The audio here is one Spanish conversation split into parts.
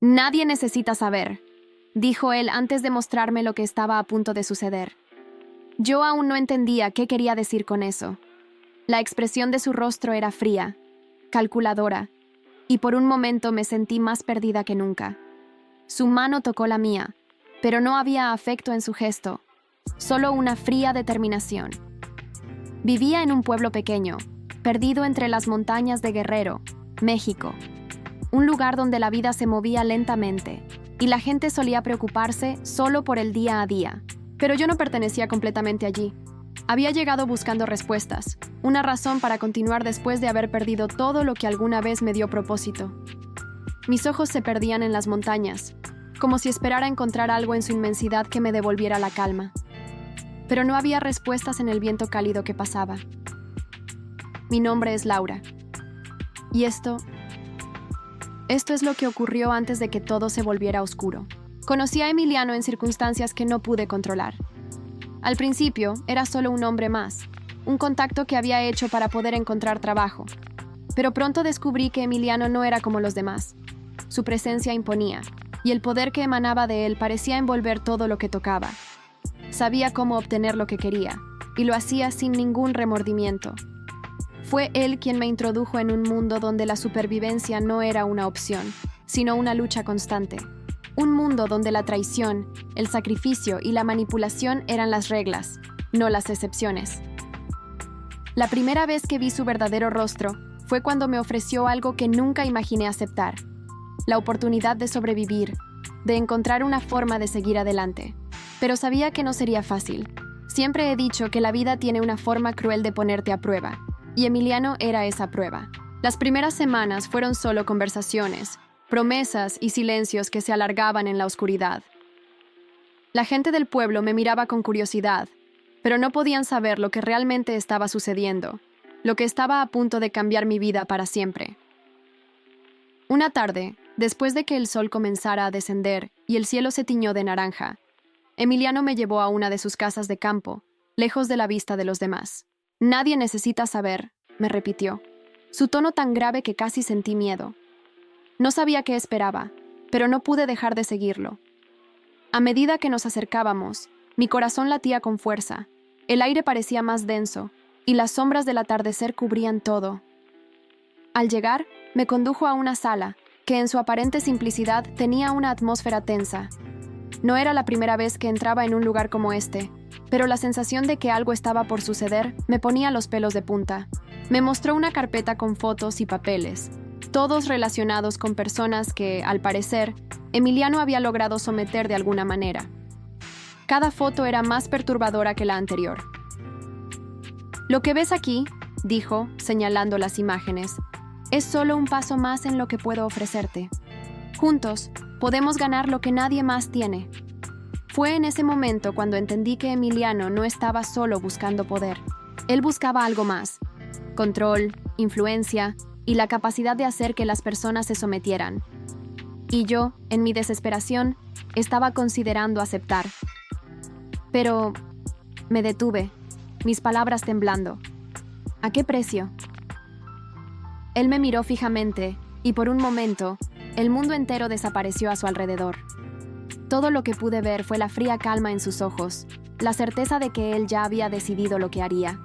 Nadie necesita saber, dijo él antes de mostrarme lo que estaba a punto de suceder. Yo aún no entendía qué quería decir con eso. La expresión de su rostro era fría, calculadora, y por un momento me sentí más perdida que nunca. Su mano tocó la mía, pero no había afecto en su gesto, solo una fría determinación. Vivía en un pueblo pequeño, perdido entre las montañas de Guerrero, México, un lugar donde la vida se movía lentamente y la gente solía preocuparse solo por el día a día. Pero yo no pertenecía completamente allí. Había llegado buscando respuestas, una razón para continuar después de haber perdido todo lo que alguna vez me dio propósito. Mis ojos se perdían en las montañas, como si esperara encontrar algo en su inmensidad que me devolviera la calma. Pero no había respuestas en el viento cálido que pasaba. Mi nombre es Laura. Y esto es lo que ocurrió antes de que todo se volviera oscuro. Conocí a Emiliano en circunstancias que no pude controlar. Al principio, era solo un hombre más, un contacto que había hecho para poder encontrar trabajo. Pero pronto descubrí que Emiliano no era como los demás. Su presencia imponía, y el poder que emanaba de él parecía envolver todo lo que tocaba. Sabía cómo obtener lo que quería, y lo hacía sin ningún remordimiento. Fue él quien me introdujo en un mundo donde la supervivencia no era una opción, sino una lucha constante. Un mundo donde la traición, el sacrificio y la manipulación eran las reglas, no las excepciones. La primera vez que vi su verdadero rostro fue cuando me ofreció algo que nunca imaginé aceptar: la oportunidad de sobrevivir, de encontrar una forma de seguir adelante. Pero sabía que no sería fácil. Siempre he dicho que la vida tiene una forma cruel de ponerte a prueba, y Emiliano era esa prueba. Las primeras semanas fueron solo conversaciones, promesas y silencios que se alargaban en la oscuridad. La gente del pueblo me miraba con curiosidad, pero no podían saber lo que realmente estaba sucediendo, lo que estaba a punto de cambiar mi vida para siempre. Una tarde, después de que el sol comenzara a descender y el cielo se tiñó de naranja, Emiliano me llevó a una de sus casas de campo, lejos de la vista de los demás. «Nadie necesita saber», me repitió, su tono tan grave que casi sentí miedo. No sabía qué esperaba, pero no pude dejar de seguirlo. A medida que nos acercábamos, mi corazón latía con fuerza, el aire parecía más denso, y las sombras del atardecer cubrían todo. Al llegar, me condujo a una sala, que en su aparente simplicidad tenía una atmósfera tensa. No era la primera vez que entraba en un lugar como este, pero la sensación de que algo estaba por suceder me ponía los pelos de punta. Me mostró una carpeta con fotos y papeles, todos relacionados con personas que, al parecer, Emiliano había logrado someter de alguna manera. Cada foto era más perturbadora que la anterior. «Lo que ves aquí», dijo, señalando las imágenes, «es solo un paso más en lo que puedo ofrecerte. Juntos, podemos ganar lo que nadie más tiene». Fue en ese momento cuando entendí que Emiliano no estaba solo buscando poder. Él buscaba algo más: control, influencia y la capacidad de hacer que las personas se sometieran. Y yo, en mi desesperación, estaba considerando aceptar. Pero me detuve, mis palabras temblando. ¿A qué precio? Él me miró fijamente y por un momento, el mundo entero desapareció a su alrededor. Todo lo que pude ver fue la fría calma en sus ojos, la certeza de que él ya había decidido lo que haría.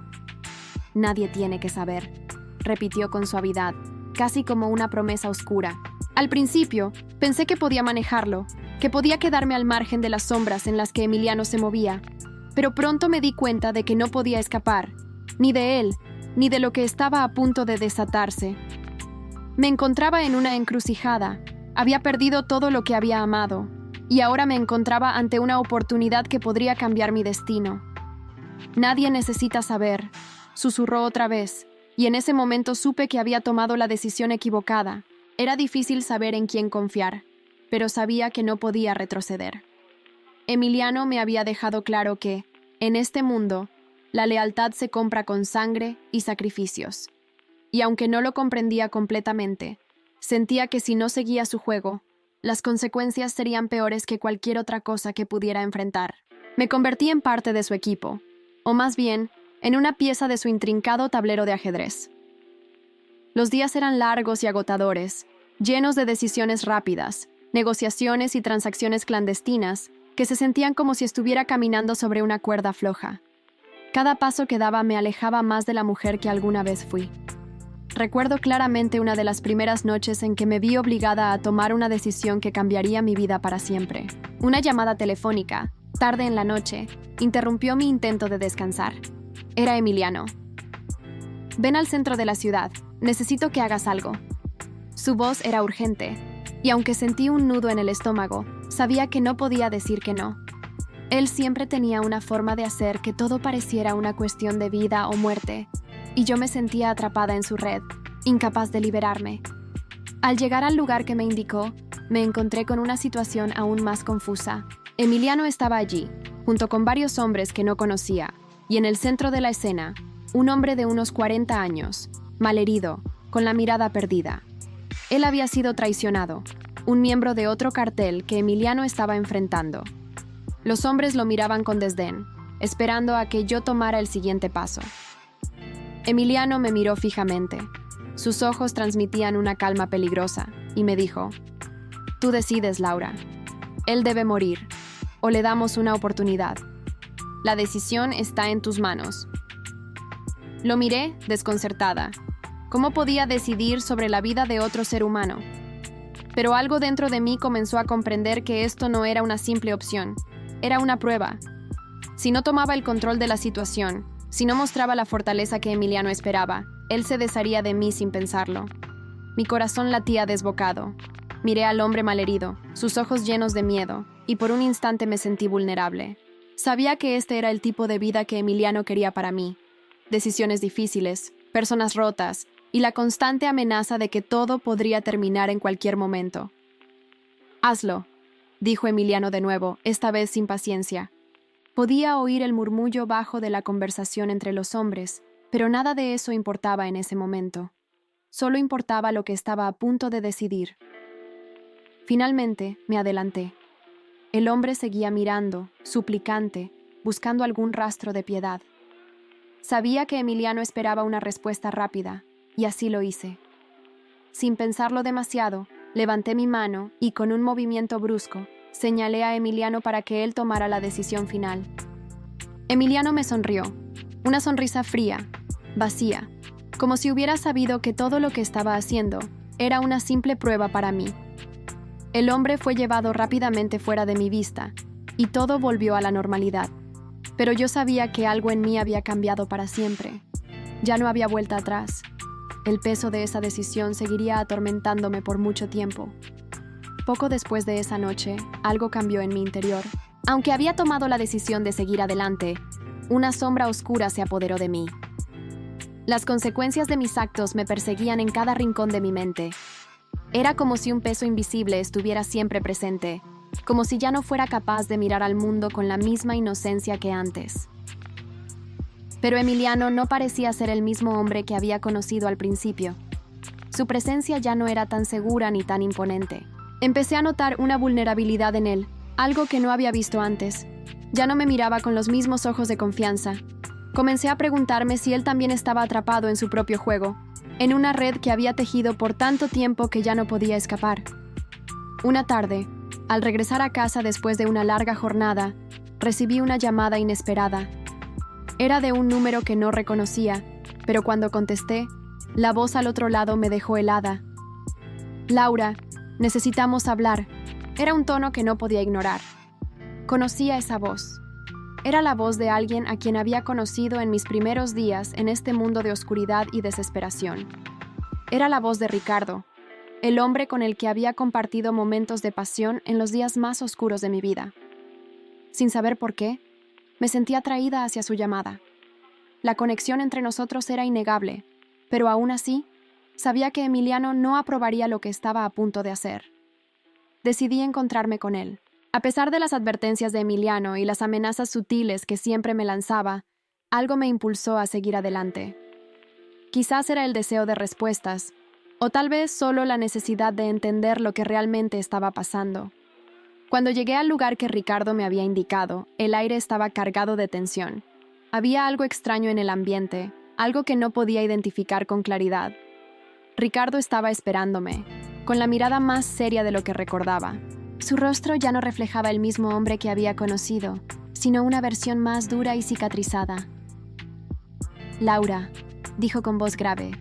«Nadie tiene que saber», repitió con suavidad, casi como una promesa oscura. Al principio, pensé que podía manejarlo, que podía quedarme al margen de las sombras en las que Emiliano se movía, pero pronto me di cuenta de que no podía escapar, ni de él, ni de lo que estaba a punto de desatarse. Me encontraba en una encrucijada, había perdido todo lo que había amado, y ahora me encontraba ante una oportunidad que podría cambiar mi destino. «Nadie necesita saber», susurró otra vez, y en ese momento supe que había tomado la decisión equivocada. Era difícil saber en quién confiar, pero sabía que no podía retroceder. Emiliano me había dejado claro que, en este mundo, la lealtad se compra con sangre y sacrificios. Y aunque no lo comprendía completamente, sentía que si no seguía su juego, las consecuencias serían peores que cualquier otra cosa que pudiera enfrentar. Me convertí en parte de su equipo, o más bien, en una pieza de su intrincado tablero de ajedrez. Los días eran largos y agotadores, llenos de decisiones rápidas, negociaciones y transacciones clandestinas que se sentían como si estuviera caminando sobre una cuerda floja. Cada paso que daba me alejaba más de la mujer que alguna vez fui. Recuerdo claramente una de las primeras noches en que me vi obligada a tomar una decisión que cambiaría mi vida para siempre. Una llamada telefónica, tarde en la noche, interrumpió mi intento de descansar. Era Emiliano. «Ven al centro de la ciudad. Necesito que hagas algo». Su voz era urgente, y aunque sentí un nudo en el estómago, sabía que no podía decir que no. Él siempre tenía una forma de hacer que todo pareciera una cuestión de vida o muerte, y yo me sentía atrapada en su red, incapaz de liberarme. Al llegar al lugar que me indicó, me encontré con una situación aún más confusa. Emiliano estaba allí, junto con varios hombres que no conocía, y en el centro de la escena, un hombre de unos 40 años, malherido, con la mirada perdida. Él había sido traicionado, un miembro de otro cartel que Emiliano estaba enfrentando. Los hombres lo miraban con desdén, esperando a que yo tomara el siguiente paso. Emiliano me miró fijamente. Sus ojos transmitían una calma peligrosa, y me dijo: «Tú decides, Laura. Él debe morir, o le damos una oportunidad. La decisión está en tus manos». Lo miré, desconcertada. ¿Cómo podía decidir sobre la vida de otro ser humano? Pero algo dentro de mí comenzó a comprender que esto no era una simple opción, era una prueba. Si no tomaba el control de la situación, si no mostraba la fortaleza que Emiliano esperaba, él se desharía de mí sin pensarlo. Mi corazón latía desbocado. Miré al hombre malherido, sus ojos llenos de miedo, y por un instante me sentí vulnerable. Sabía que este era el tipo de vida que Emiliano quería para mí. Decisiones difíciles, personas rotas, y la constante amenaza de que todo podría terminar en cualquier momento. «Hazlo», dijo Emiliano de nuevo, esta vez sin paciencia. Podía oír el murmullo bajo de la conversación entre los hombres, pero nada de eso importaba en ese momento. Solo importaba lo que estaba a punto de decidir. Finalmente, me adelanté. El hombre seguía mirando, suplicante, buscando algún rastro de piedad. Sabía que Emiliano esperaba una respuesta rápida, y así lo hice. Sin pensarlo demasiado, levanté mi mano y, con un movimiento brusco, señalé a Emiliano para que él tomara la decisión final. Emiliano me sonrió, una sonrisa fría, vacía, como si hubiera sabido que todo lo que estaba haciendo era una simple prueba para mí. El hombre fue llevado rápidamente fuera de mi vista, y todo volvió a la normalidad. Pero yo sabía que algo en mí había cambiado para siempre. Ya no había vuelta atrás. El peso de esa decisión seguiría atormentándome por mucho tiempo. Poco después de esa noche, algo cambió en mi interior. Aunque había tomado la decisión de seguir adelante, una sombra oscura se apoderó de mí. Las consecuencias de mis actos me perseguían en cada rincón de mi mente. Era como si un peso invisible estuviera siempre presente, como si ya no fuera capaz de mirar al mundo con la misma inocencia que antes. Pero Emiliano no parecía ser el mismo hombre que había conocido al principio. Su presencia ya no era tan segura ni tan imponente. Empecé a notar una vulnerabilidad en él, algo que no había visto antes. Ya no me miraba con los mismos ojos de confianza. Comencé a preguntarme si él también estaba atrapado en su propio juego, en una red que había tejido por tanto tiempo que ya no podía escapar. Una tarde, al regresar a casa después de una larga jornada, recibí una llamada inesperada. Era de un número que no reconocía, pero cuando contesté, la voz al otro lado me dejó helada. «Laura, necesitamos hablar». Era un tono que no podía ignorar. Conocía esa voz. Era la voz de alguien a quien había conocido en mis primeros días en este mundo de oscuridad y desesperación. Era la voz de Ricardo, el hombre con el que había compartido momentos de pasión en los días más oscuros de mi vida. Sin saber por qué, me sentí atraída hacia su llamada. La conexión entre nosotros era innegable, pero aún así, sabía que Emiliano no aprobaría lo que estaba a punto de hacer. Decidí encontrarme con él. A pesar de las advertencias de Emiliano y las amenazas sutiles que siempre me lanzaba, algo me impulsó a seguir adelante. Quizás era el deseo de respuestas, o tal vez solo la necesidad de entender lo que realmente estaba pasando. Cuando llegué al lugar que Ricardo me había indicado, el aire estaba cargado de tensión. Había algo extraño en el ambiente, algo que no podía identificar con claridad. Ricardo estaba esperándome. con la mirada más seria de lo que recordaba. Su rostro ya no reflejaba el mismo hombre que había conocido, sino una versión más dura y cicatrizada. «Laura», dijo con voz grave,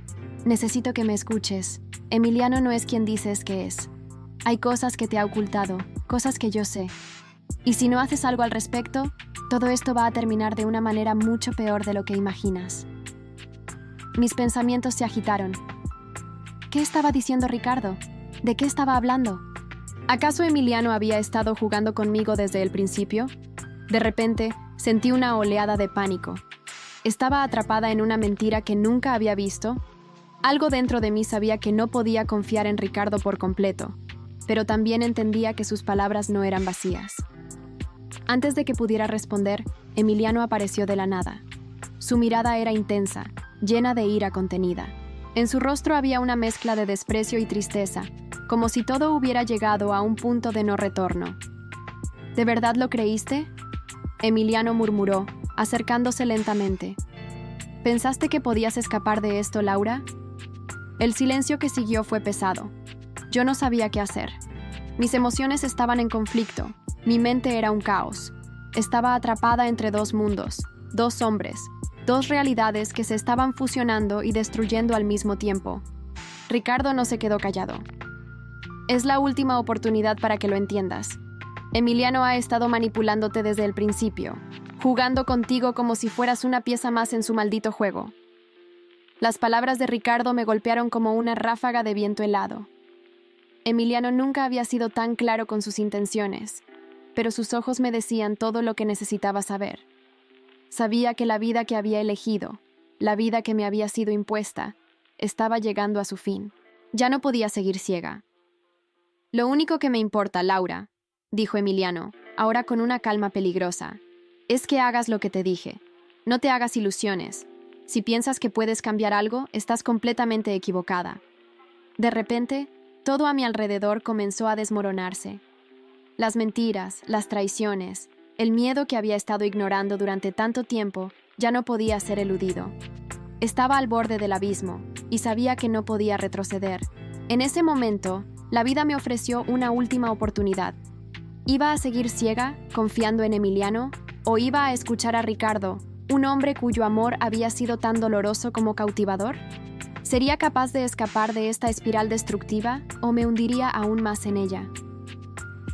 «necesito que me escuches. Emiliano no es quien dices que es. Hay cosas que te ha ocultado, cosas que yo sé. Y si no haces algo al respecto, todo esto va a terminar de una manera mucho peor de lo que imaginas». Mis pensamientos se agitaron. ¿Qué estaba diciendo Ricardo? ¿De qué estaba hablando? ¿Acaso Emiliano había estado jugando conmigo desde el principio? De repente, sentí una oleada de pánico. Estaba atrapada en una mentira que nunca había visto. Algo dentro de mí sabía que no podía confiar en Ricardo por completo, pero también entendía que sus palabras no eran vacías. Antes de que pudiera responder, Emiliano apareció de la nada. Su mirada era intensa, llena de ira contenida. En su rostro había una mezcla de desprecio y tristeza, como si todo hubiera llegado a un punto de no retorno. ¿De verdad lo creíste?, Emiliano murmuró, acercándose lentamente. ¿Pensaste que podías escapar de esto, Laura? El silencio que siguió fue pesado. Yo no sabía qué hacer. Mis emociones estaban en conflicto. Mi mente era un caos. Estaba atrapada entre dos mundos, dos hombres, dos realidades que se estaban fusionando y destruyendo al mismo tiempo. Ricardo no se quedó callado. Es la última oportunidad para que lo entiendas. Emiliano ha estado manipulándote desde el principio, jugando contigo como si fueras una pieza más en su maldito juego. Las palabras de Ricardo me golpearon como una ráfaga de viento helado. Emiliano nunca había sido tan claro con sus intenciones, pero sus ojos me decían todo lo que necesitaba saber. Sabía que la vida que había elegido, la vida que me había sido impuesta, estaba llegando a su fin. Ya no podía seguir ciega. «Lo único que me importa, Laura», dijo Emiliano, ahora con una calma peligrosa, «es que hagas lo que te dije. No te hagas ilusiones. Si piensas que puedes cambiar algo, estás completamente equivocada». De repente, todo a mi alrededor comenzó a desmoronarse. Las mentiras, las traiciones, el miedo que había estado ignorando durante tanto tiempo ya no podía ser eludido. Estaba al borde del abismo y sabía que no podía retroceder. En ese momento, la vida me ofreció una última oportunidad. ¿Iba a seguir ciega, confiando en Emiliano, o iba a escuchar a Ricardo, un hombre cuyo amor había sido tan doloroso como cautivador? ¿Sería capaz de escapar de esta espiral destructiva o me hundiría aún más en ella?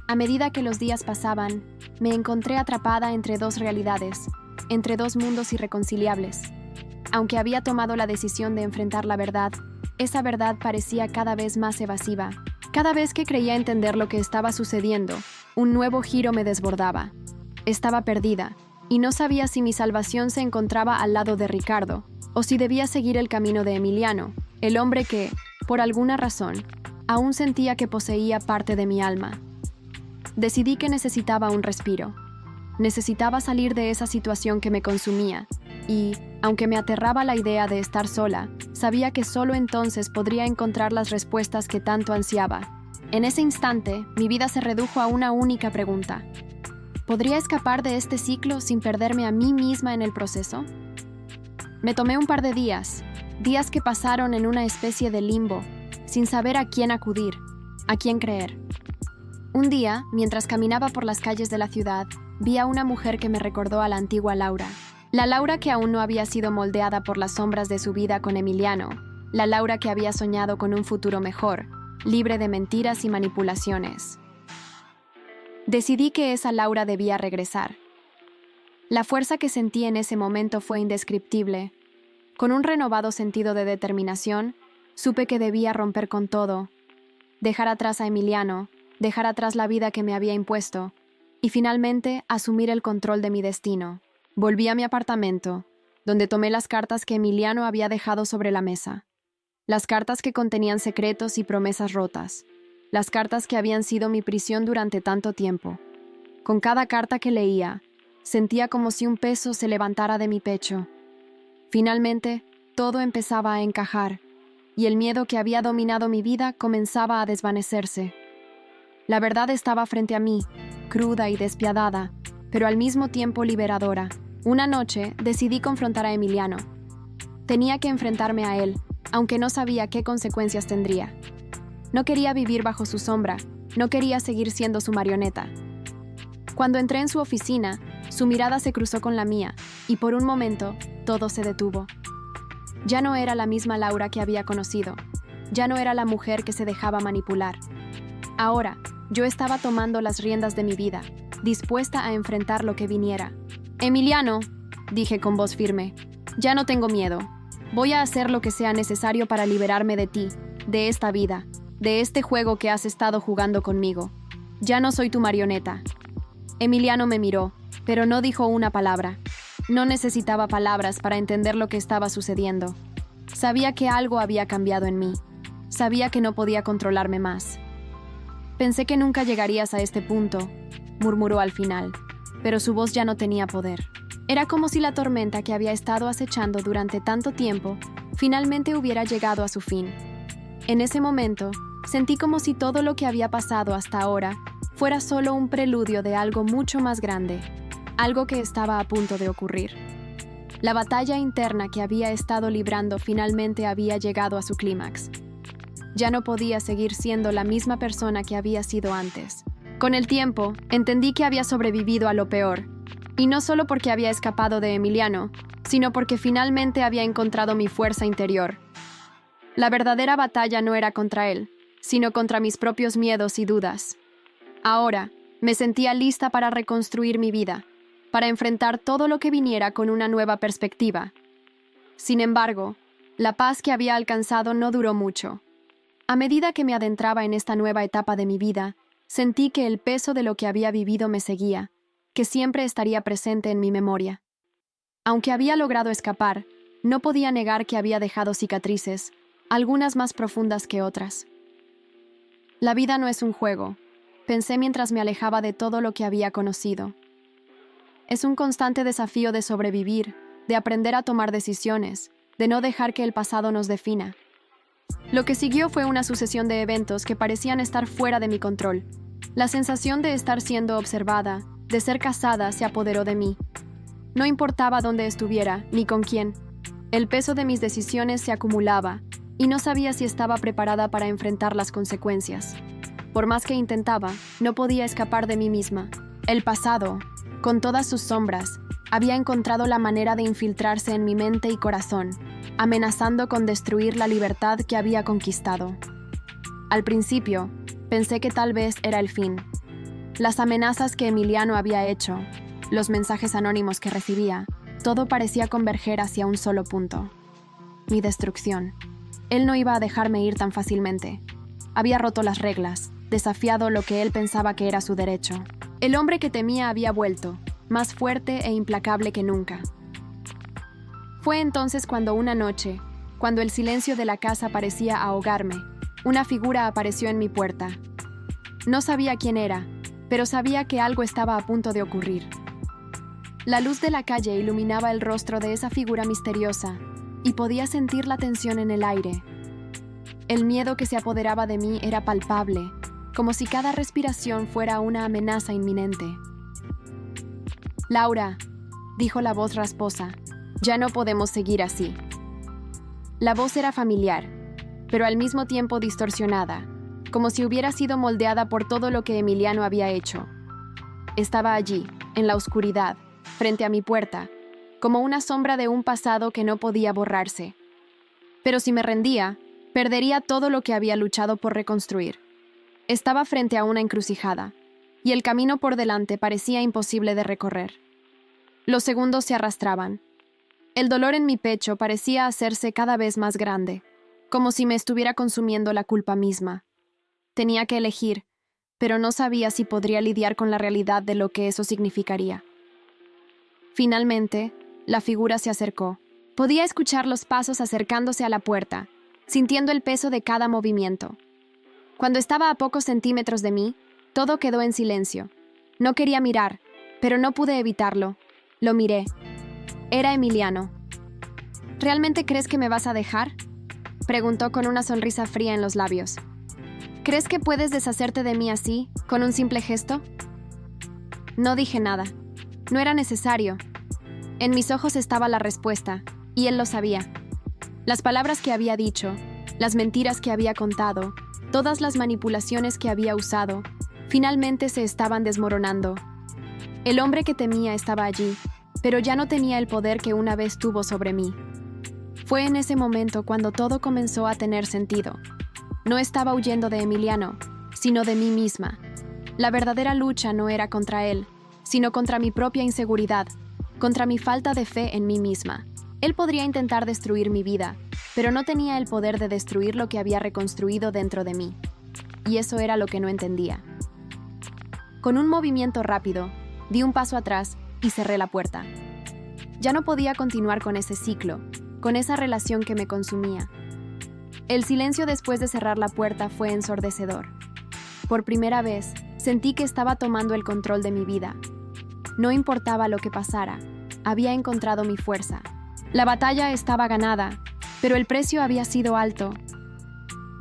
A medida que los días pasaban, me encontré atrapada entre dos realidades, entre dos mundos irreconciliables. Aunque había tomado la decisión de enfrentar la verdad, esa verdad parecía cada vez más evasiva. Cada vez que creía entender lo que estaba sucediendo, un nuevo giro me desbordaba. Estaba perdida, y no sabía si mi salvación se encontraba al lado de Ricardo, o si debía seguir el camino de Emiliano, el hombre que, por alguna razón, aún sentía que poseía parte de mi alma. Decidí que necesitaba un respiro. Necesitaba salir de esa situación que me consumía, y, aunque me aterraba la idea de estar sola, sabía que solo entonces podría encontrar las respuestas que tanto ansiaba. En ese instante, mi vida se redujo a una única pregunta. ¿Podría escapar de este ciclo sin perderme a mí misma en el proceso? Me tomé un par de días que pasaron en una especie de limbo, sin saber a quién acudir, a quién creer. Un día, mientras caminaba por las calles de la ciudad, vi a una mujer que me recordó a la antigua Laura. La Laura que aún no había sido moldeada por las sombras de su vida con Emiliano, la Laura que había soñado con un futuro mejor, libre de mentiras y manipulaciones. Decidí que esa Laura debía regresar. La fuerza que sentí en ese momento fue indescriptible. Con un renovado sentido de determinación, supe que debía romper con todo, dejar atrás a Emiliano, dejar atrás la vida que me había impuesto, y finalmente asumir el control de mi destino. Volví a mi apartamento, donde tomé las cartas que Emiliano había dejado sobre la mesa. Las cartas que contenían secretos y promesas rotas. Las cartas que habían sido mi prisión durante tanto tiempo. Con cada carta que leía, sentía como si un peso se levantara de mi pecho. Finalmente, todo empezaba a encajar, y el miedo que había dominado mi vida comenzaba a desvanecerse. La verdad estaba frente a mí, cruda y despiadada, pero al mismo tiempo liberadora. Una noche decidí confrontar a Emiliano. Tenía que enfrentarme a él, aunque no sabía qué consecuencias tendría. No quería vivir bajo su sombra, no quería seguir siendo su marioneta. Cuando entré en su oficina, su mirada se cruzó con la mía, y por un momento, todo se detuvo. Ya no era la misma Laura que había conocido. Ya no era la mujer que se dejaba manipular. Ahora, yo estaba tomando las riendas de mi vida, dispuesta a enfrentar lo que viniera. «Emiliano», dije con voz firme, «ya no tengo miedo. Voy a hacer lo que sea necesario para liberarme de ti, de esta vida, de este juego que has estado jugando conmigo. Ya no soy tu marioneta». Emiliano me miró, pero no dijo una palabra. No necesitaba palabras para entender lo que estaba sucediendo. Sabía que algo había cambiado en mí. Sabía que no podía controlarme más. «Pensé que nunca llegarías a este punto», murmuró al final, pero su voz ya no tenía poder. Era como si la tormenta que había estado acechando durante tanto tiempo finalmente hubiera llegado a su fin. En ese momento, sentí como si todo lo que había pasado hasta ahora fuera solo un preludio de algo mucho más grande, algo que estaba a punto de ocurrir. La batalla interna que había estado librando finalmente había llegado a su clímax. Ya no podía seguir siendo la misma persona que había sido antes. Con el tiempo, entendí que había sobrevivido a lo peor, y no solo porque había escapado de Emiliano, sino porque finalmente había encontrado mi fuerza interior. La verdadera batalla no era contra él, sino contra mis propios miedos y dudas. Ahora, me sentía lista para reconstruir mi vida, para enfrentar todo lo que viniera con una nueva perspectiva. Sin embargo, la paz que había alcanzado no duró mucho. A medida que me adentraba en esta nueva etapa de mi vida, sentí que el peso de lo que había vivido me seguía, que siempre estaría presente en mi memoria. Aunque había logrado escapar, no podía negar que había dejado cicatrices, algunas más profundas que otras. La vida no es un juego, pensé mientras me alejaba de todo lo que había conocido. Es un constante desafío de sobrevivir, de aprender a tomar decisiones, de no dejar que el pasado nos defina. Lo que siguió fue una sucesión de eventos que parecían estar fuera de mi control. La sensación de estar siendo observada, de ser casada, se apoderó de mí. No importaba dónde estuviera, ni con quién. El peso de mis decisiones se acumulaba, y no sabía si estaba preparada para enfrentar las consecuencias. Por más que intentaba, no podía escapar de mí misma. El pasado, con todas sus sombras, había encontrado la manera de infiltrarse en mi mente y corazón, amenazando con destruir la libertad que había conquistado. Al principio, pensé que tal vez era el fin. Las amenazas que Emiliano había hecho, los mensajes anónimos que recibía, todo parecía converger hacia un solo punto: mi destrucción. Él no iba a dejarme ir tan fácilmente. Había roto las reglas, desafiado lo que él pensaba que era su derecho. El hombre que temía había vuelto, más fuerte e implacable que nunca. Fue entonces cuando una noche, cuando el silencio de la casa parecía ahogarme, una figura apareció en mi puerta. No sabía quién era, pero sabía que algo estaba a punto de ocurrir. La luz de la calle iluminaba el rostro de esa figura misteriosa, y podía sentir la tensión en el aire. El miedo que se apoderaba de mí era palpable, como si cada respiración fuera una amenaza inminente. «Laura», dijo la voz rasposa, «ya no podemos seguir así». La voz era familiar, pero al mismo tiempo distorsionada, como si hubiera sido moldeada por todo lo que Emiliano había hecho. Estaba allí, en la oscuridad, frente a mi puerta, como una sombra de un pasado que no podía borrarse. Pero si me rendía, perdería todo lo que había luchado por reconstruir. Estaba frente a una encrucijada, y el camino por delante parecía imposible de recorrer. Los segundos se arrastraban. El dolor en mi pecho parecía hacerse cada vez más grande, como si me estuviera consumiendo la culpa misma. Tenía que elegir, pero no sabía si podría lidiar con la realidad de lo que eso significaría. Finalmente, la figura se acercó. Podía escuchar los pasos acercándose a la puerta, sintiendo el peso de cada movimiento. Cuando estaba a pocos centímetros de mí, todo quedó en silencio. No quería mirar, pero no pude evitarlo. Lo miré. Era Emiliano. «¿Realmente crees que me vas a dejar?», preguntó con una sonrisa fría en los labios. «¿Crees que puedes deshacerte de mí así, con un simple gesto?». No dije nada. No era necesario. En mis ojos estaba la respuesta, y él lo sabía. Las palabras que había dicho, las mentiras que había contado, Todas las manipulaciones que había usado, finalmente se estaban desmoronando. El hombre que temía estaba allí, pero ya no tenía el poder que una vez tuvo sobre mí. Fue en ese momento cuando todo comenzó a tener sentido. No estaba huyendo de Emiliano, sino de mí misma. La verdadera lucha no era contra él, sino contra mi propia inseguridad, contra mi falta de fe en mí misma. Él podría intentar destruir mi vida, pero no tenía el poder de destruir lo que había reconstruido dentro de mí. Y eso era lo que no entendía. Con un movimiento rápido, di un paso atrás y cerré la puerta. Ya no podía continuar con ese ciclo, con esa relación que me consumía. El silencio después de cerrar la puerta fue ensordecedor. Por primera vez, sentí que estaba tomando el control de mi vida. No importaba lo que pasara, había encontrado mi fuerza. La batalla estaba ganada, pero el precio había sido alto.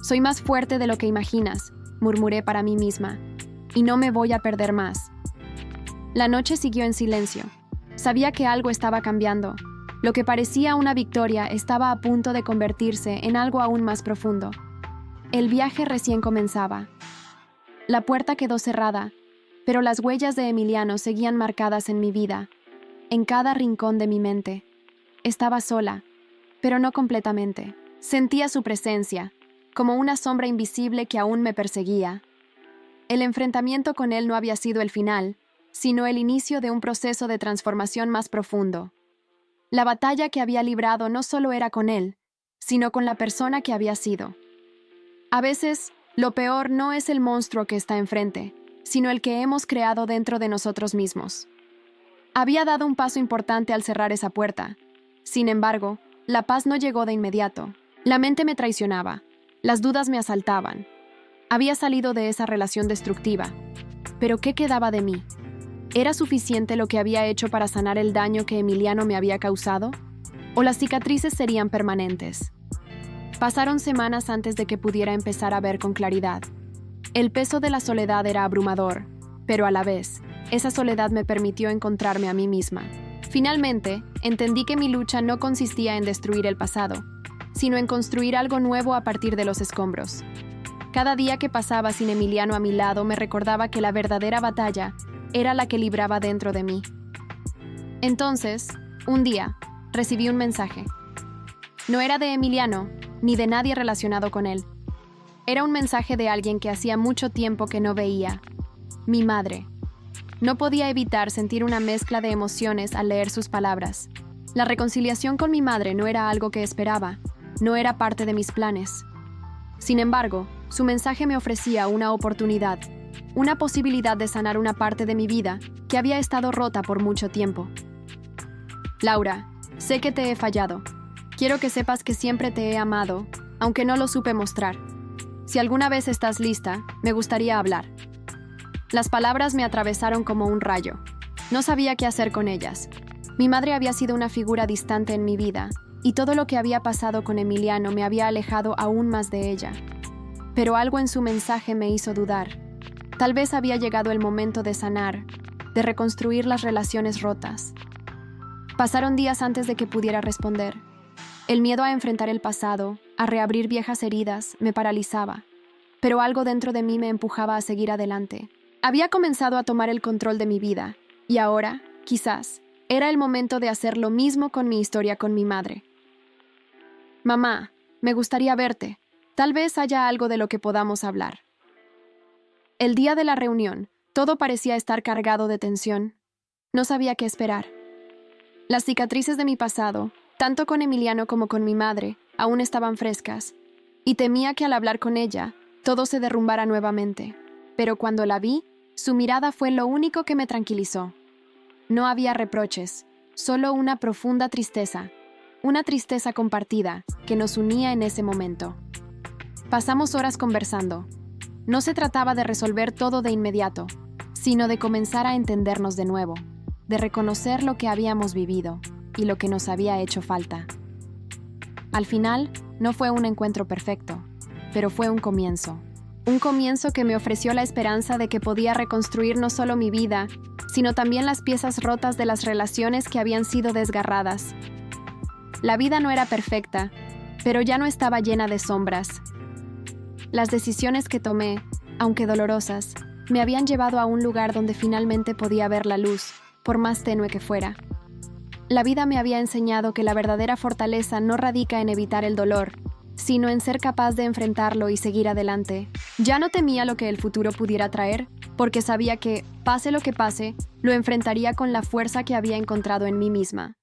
Soy más fuerte de lo que imaginas, murmuré para mí misma, y no me voy a perder más. La noche siguió en silencio. Sabía que algo estaba cambiando. Lo que parecía una victoria estaba a punto de convertirse en algo aún más profundo. El viaje recién comenzaba. La puerta quedó cerrada, pero las huellas de Emiliano seguían marcadas en mi vida, en cada rincón de mi mente. Estaba sola, pero no completamente. Sentía su presencia, como una sombra invisible que aún me perseguía. El enfrentamiento con él no había sido el final, sino el inicio de un proceso de transformación más profundo. La batalla que había librado no solo era con él, sino con la persona que había sido. A veces, lo peor no es el monstruo que está enfrente, sino el que hemos creado dentro de nosotros mismos. Había dado un paso importante al cerrar esa puerta. Sin embargo, la paz no llegó de inmediato. La mente me traicionaba, las dudas me asaltaban. Había salido de esa relación destructiva. Pero ¿qué quedaba de mí? ¿Era suficiente lo que había hecho para sanar el daño que Emiliano me había causado? ¿O las cicatrices serían permanentes? Pasaron semanas antes de que pudiera empezar a ver con claridad. El peso de la soledad era abrumador, pero a la vez, esa soledad me permitió encontrarme a mí misma. Finalmente, entendí que mi lucha no consistía en destruir el pasado, sino en construir algo nuevo a partir de los escombros. Cada día que pasaba sin Emiliano a mi lado me recordaba que la verdadera batalla era la que libraba dentro de mí. Entonces, un día, recibí un mensaje. No era de Emiliano, ni de nadie relacionado con él. Era un mensaje de alguien que hacía mucho tiempo que no veía. Mi madre. No podía evitar sentir una mezcla de emociones al leer sus palabras. La reconciliación con mi madre no era algo que esperaba, no era parte de mis planes. Sin embargo, su mensaje me ofrecía una oportunidad, una posibilidad de sanar una parte de mi vida que había estado rota por mucho tiempo. Laura, sé que te he fallado. Quiero que sepas que siempre te he amado, aunque no lo supe mostrar. Si alguna vez estás lista, me gustaría hablar. Las palabras me atravesaron como un rayo. No sabía qué hacer con ellas. Mi madre había sido una figura distante en mi vida, y todo lo que había pasado con Emiliano me había alejado aún más de ella. Pero algo en su mensaje me hizo dudar. Tal vez había llegado el momento de sanar, de reconstruir las relaciones rotas. Pasaron días antes de que pudiera responder. El miedo a enfrentar el pasado, a reabrir viejas heridas, me paralizaba, pero algo dentro de mí me empujaba a seguir adelante. Había comenzado a tomar el control de mi vida, y ahora, quizás, era el momento de hacer lo mismo con mi historia con mi madre. Mamá, me gustaría verte. Tal vez haya algo de lo que podamos hablar. El día de la reunión, todo parecía estar cargado de tensión. No sabía qué esperar. Las cicatrices de mi pasado, tanto con Emiliano como con mi madre, aún estaban frescas, y temía que al hablar con ella, todo se derrumbara nuevamente. Pero cuando la vi, su mirada fue lo único que me tranquilizó. No había reproches, solo una profunda tristeza, una tristeza compartida que nos unía en ese momento. Pasamos horas conversando. No se trataba de resolver todo de inmediato, sino de comenzar a entendernos de nuevo, de reconocer lo que habíamos vivido y lo que nos había hecho falta. Al final, no fue un encuentro perfecto, pero fue un comienzo. Un comienzo que me ofreció la esperanza de que podía reconstruir no solo mi vida, sino también las piezas rotas de las relaciones que habían sido desgarradas. La vida no era perfecta, pero ya no estaba llena de sombras. Las decisiones que tomé, aunque dolorosas, me habían llevado a un lugar donde finalmente podía ver la luz, por más tenue que fuera. La vida me había enseñado que la verdadera fortaleza no radica en evitar el dolor, sino en ser capaz de enfrentarlo y seguir adelante. Ya no temía lo que el futuro pudiera traer, porque sabía que, pase lo que pase, lo enfrentaría con la fuerza que había encontrado en mí misma.